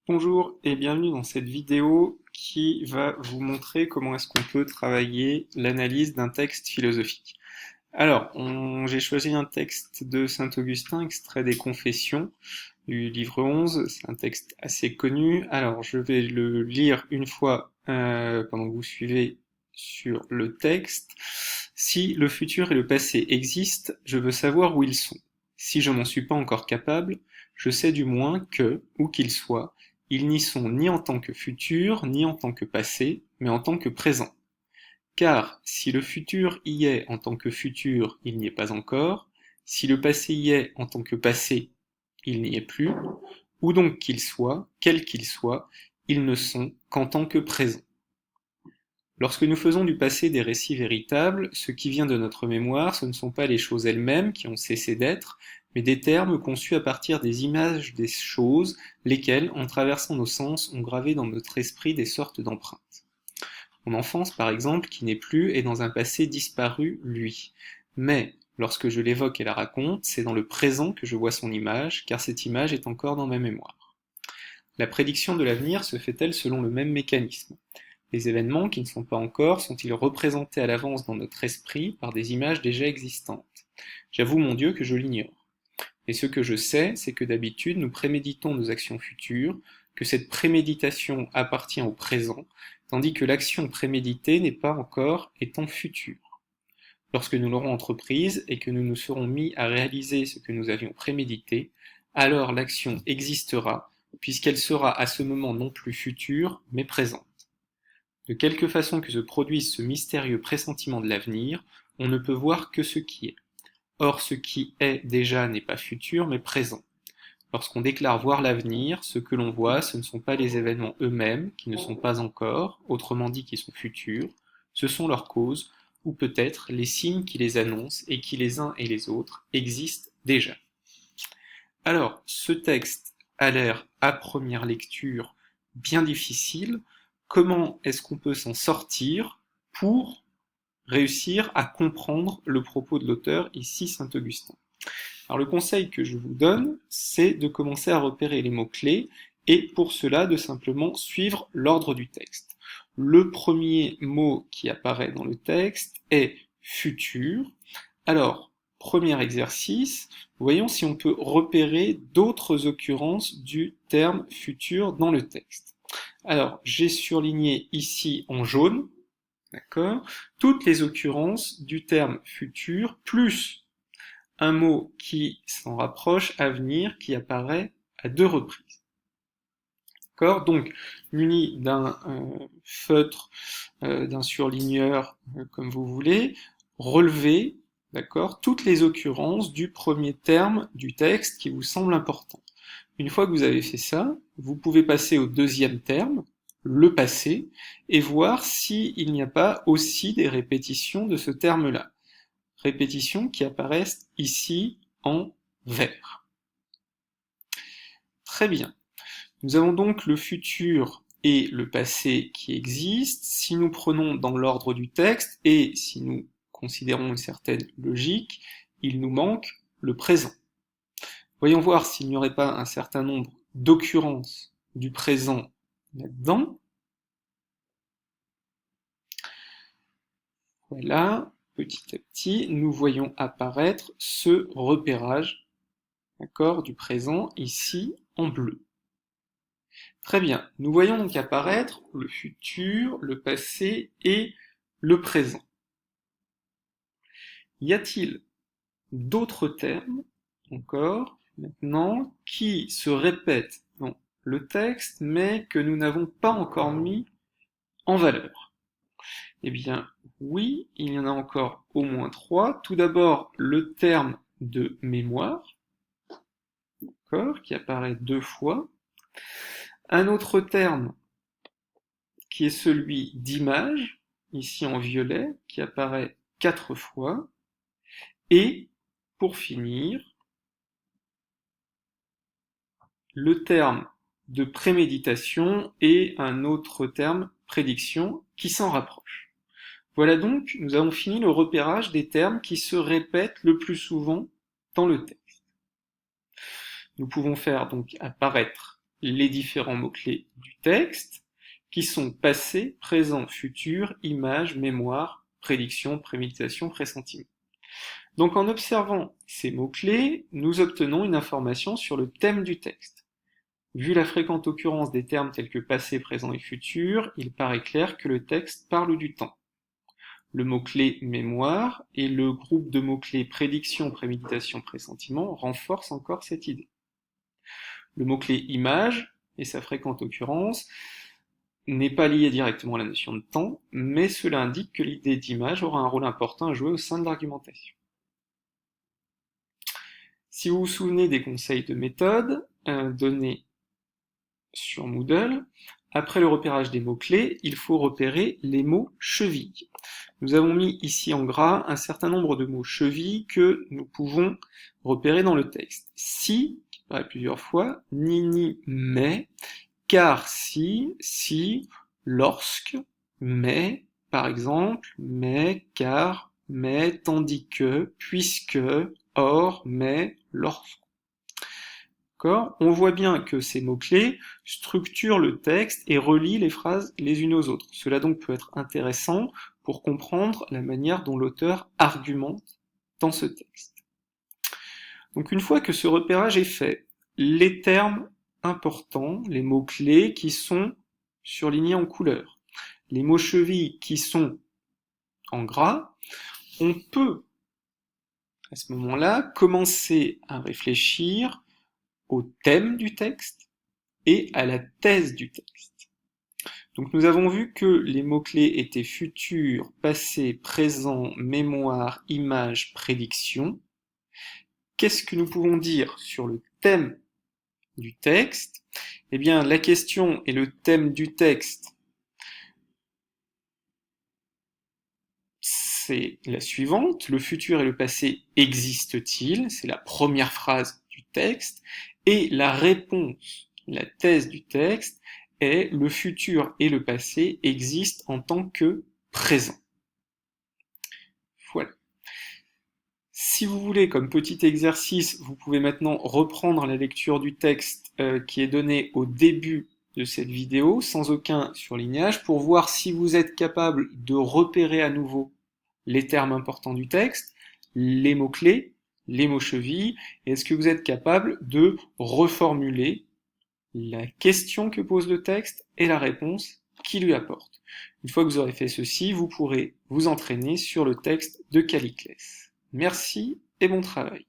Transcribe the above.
Bonjour et bienvenue dans cette vidéo qui va vous montrer comment est-ce qu'on peut travailler l'analyse d'un texte philosophique. Alors, j'ai choisi un texte de Saint-Augustin, extrait des Confessions, du livre 11. C'est un texte assez connu. Alors, je vais le lire une fois pendant que vous suivez sur le texte. Si le futur et le passé existent, je veux savoir où ils sont. Si je n'en suis pas encore capable, je sais du moins que, où qu'ils soient, ils n'y sont ni en tant que futur, ni en tant que passé, mais en tant que présent. Car si le futur y est en tant que futur, il n'y est pas encore, si le passé y est en tant que passé, il n'y est plus, où donc qu'il soit, quel qu'il soit, ils ne sont qu'en tant que présent. Lorsque nous faisons du passé des récits véritables, ce qui vient de notre mémoire, ce ne sont pas les choses elles-mêmes qui ont cessé d'être, mais des termes conçus à partir des images des choses, lesquelles, en traversant nos sens, ont gravé dans notre esprit des sortes d'empreintes. Mon enfance, par exemple, qui n'est plus, est dans un passé disparu, lui. Mais, lorsque je l'évoque et la raconte, c'est dans le présent que je vois son image, car cette image est encore dans ma mémoire. La prédiction de l'avenir se fait-elle selon le même mécanisme? Les événements qui ne sont pas encore sont-ils représentés à l'avance dans notre esprit par des images déjà existantes? J'avoue, mon Dieu, que je l'ignore. Et ce que je sais, c'est que d'habitude nous préméditons nos actions futures, que cette préméditation appartient au présent, tandis que l'action préméditée n'est pas encore étant future. Lorsque nous l'aurons entreprise et que nous nous serons mis à réaliser ce que nous avions prémédité, alors l'action existera, puisqu'elle sera à ce moment non plus future, mais présente. De quelque façon que se produise ce mystérieux pressentiment de l'avenir, on ne peut voir que ce qui est. Or ce qui est déjà n'est pas futur, mais présent. Lorsqu'on déclare voir l'avenir, ce que l'on voit, ce ne sont pas les événements eux-mêmes, qui ne sont pas encore, autrement dit qui sont futurs, ce sont leurs causes, ou peut-être les signes qui les annoncent et qui les uns et les autres existent déjà. Alors, ce texte a l'air, à première lecture, bien difficile. Comment est-ce qu'on peut s'en sortir pour réussir à comprendre le propos de l'auteur, ici Saint-Augustin? Alors le conseil que je vous donne, c'est de commencer à repérer les mots-clés et pour cela de simplement suivre l'ordre du texte. Le premier mot qui apparaît dans le texte est futur. Alors, premier exercice, voyons si on peut repérer d'autres occurrences du terme futur dans le texte. Alors, j'ai surligné ici en jaune, d'accord, toutes les occurrences du terme futur, plus un mot qui s'en rapproche, avenir, qui apparaît à deux reprises. D'accord? Donc, muni d'un feutre, d'un surligneur, comme vous voulez, relevez, d'accord, toutes les occurrences du premier terme du texte qui vous semble important. Une fois que vous avez fait ça, vous pouvez passer au deuxième terme, le passé, et voir s'il n'y a pas aussi des répétitions de ce terme-là. Répétitions qui apparaissent ici en vert. Très bien. Nous avons donc le futur et le passé qui existent. Si nous prenons dans l'ordre du texte et si nous considérons une certaine logique, il nous manque le présent. Voyons voir s'il n'y aurait pas un certain nombre d'occurrences du présent là-dedans. Voilà, petit à petit, nous voyons apparaître ce repérage, d'accord, du présent ici en bleu. Très bien, nous voyons donc apparaître le futur, le passé et le présent. Y a-t-il d'autres termes encore maintenant qui se répètent dans le texte mais que nous n'avons pas encore mis en valeur? Eh bien oui, il y en a encore au moins trois. Tout d'abord le terme de mémoire, d'accord, qui apparaît deux fois. Un autre terme qui est celui d'image, ici en violet, qui apparaît quatre fois. Et, pour finir, le terme de préméditation et un autre terme, prédiction, qui s'en rapproche. Voilà donc, nous avons fini le repérage des termes qui se répètent le plus souvent dans le texte. Nous pouvons faire donc apparaître les différents mots-clés du texte, qui sont passé, présent, futur, image, mémoire, prédiction, préméditation, pressentiment. Donc en observant ces mots-clés, nous obtenons une information sur le thème du texte. Vu la fréquente occurrence des termes tels que passé, présent et futur, il paraît clair que le texte parle du temps. Le mot-clé mémoire et le groupe de mots-clés prédiction, préméditation, pressentiment renforcent encore cette idée. Le mot-clé image et sa fréquente occurrence n'est pas lié directement à la notion de temps, mais cela indique que l'idée d'image aura un rôle important à jouer au sein de l'argumentation. Si vous vous souvenez des conseils de méthode donnés sur Moodle, après le repérage des mots-clés, il faut repérer les mots chevilles. Nous avons mis ici en gras un certain nombre de mots chevilles que nous pouvons repérer dans le texte. Si, qui apparaît plusieurs fois, ni, mais, car si, lorsque, mais, par exemple, mais, car, mais, tandis que, puisque, or, mais, lorsque. On voit bien que ces mots-clés structurent le texte et relient les phrases les unes aux autres. Cela donc peut être intéressant pour comprendre la manière dont l'auteur argumente dans ce texte. Donc une fois que ce repérage est fait, les termes importants, les mots-clés qui sont surlignés en couleur, les mots chevilles qui sont en gras, on peut à ce moment-là commencer à réfléchir au thème du texte et à la thèse du texte. Donc nous avons vu que les mots-clés étaient futur, passé, présent, mémoire, image, prédiction. Qu'est-ce que nous pouvons dire sur le thème du texte? Eh bien, la question et le thème du texte, c'est la suivante. Le futur et le passé existent-ils? C'est la première phrase du texte. Et la réponse, la thèse du texte, est le futur et le passé existent en tant que présent. Voilà. Si vous voulez, comme petit exercice, vous pouvez maintenant reprendre la lecture du texte qui est donné au début de cette vidéo, sans aucun surlignage, pour voir si vous êtes capable de repérer à nouveau les termes importants du texte, les mots-clés, les mots chevilles, et est-ce que vous êtes capable de reformuler la question que pose le texte et la réponse qu'il lui apporte. Une fois que vous aurez fait ceci, vous pourrez vous entraîner sur le texte de Caliclès. Merci et bon travail.